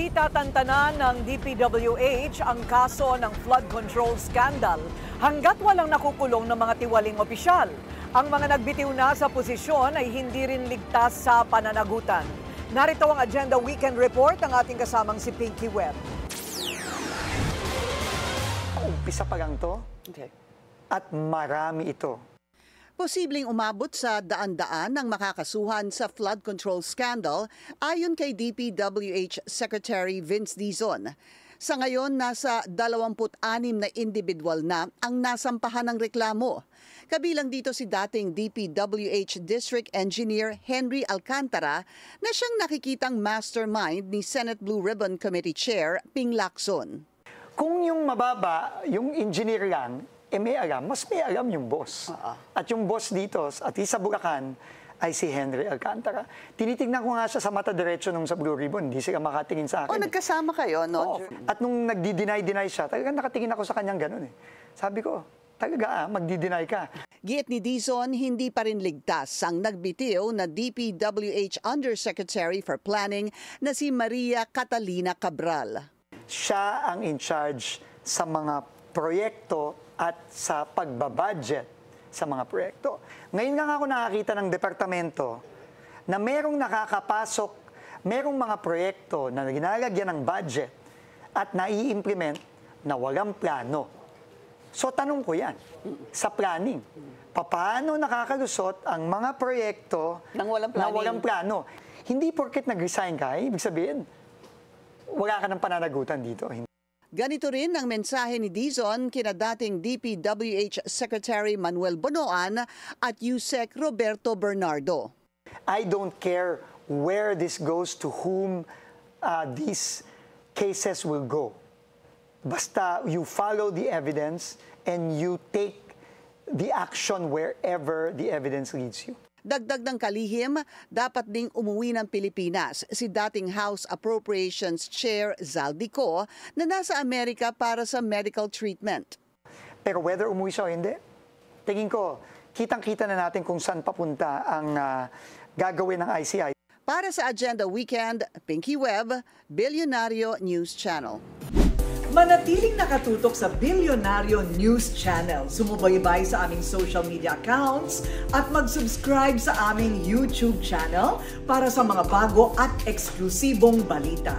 Hindi tatantanan ng DPWH ang kaso ng flood control scandal hanggat walang nakukulong ng mga tiwaling opisyal. Ang mga nagbitiw na sa posisyon ay hindi rin ligtas sa pananagutan. Narito ang Agenda Weekend Report ng ating kasamang si Pinky Webb. Umpisa pa lang to, at marami ito. Posibleng umabot sa daan-daan ang makakasuhan sa flood control scandal ayon kay DPWH Secretary Vince Dizon. Sa ngayon, nasa 26 na individual na ang nasampahan ng reklamo. Kabilang dito si dating DPWH District Engineer Henry Alcantara na siyang nakikitang mastermind ni Senate Blue Ribbon Committee Chair Ping Lacson. Kung yung mababa, yung engineer lang, may alam, mas may alam yung boss. At yung boss dito, at sa Bulacan, ay si Henry Alcantara. Tinitignan ko nga siya sa mata diretso nung sa Blue Ribbon, hindi sila makatingin sa akin. Nagkasama kayo, no? At nung nagdi-deny siya, talagang nakatingin ako sa kanyang ganun eh. Sabi ko, talaga magdi-deny ka. Giit ni Dizon, hindi pa rin ligtas ang nagbitiw na DPWH Undersecretary for Planning na si Maria Catalina Cabral. Siya ang in charge sa mga proyekto at sa pagbabudget sa mga proyekto. Ngayon nga ako nakakita ng departamento na merong nakakapasok, merong mga proyekto na ginalagyan ng budget at nai-implement na walang plano. So tanong ko yan, sa planning, paano nakakalusot ang mga proyekto na walang plano? Hindi porket nag-resign ka, ibig sabihin, wala ka ng pananagutan dito. Ganito rin ang mensahe ni Dizon kina dating DPWH Secretary Manuel Bonoan at USEC Roberto Bernardo. I don't care where this goes, to whom these cases will go. Basta you follow the evidence and you take the action wherever the evidence leads you. Dagdag ng kalihim, dapat ding umuwi ng Pilipinas si dating House Appropriations Chair Zaldico na nasa Amerika para sa medical treatment. Pero whether umuwi siya o hindi, tingin ko, kitang-kita na natin kung saan papunta ang gagawin ng ICI. Para sa Agenda Weekend, Pinky Webb, Bilyonaryo News Channel. Manatiling nakatutok sa Bilyonaryo News Channel. Sumubaybay sa aming social media accounts at mag-subscribe sa aming YouTube channel para sa mga bago at eksklusibong balita.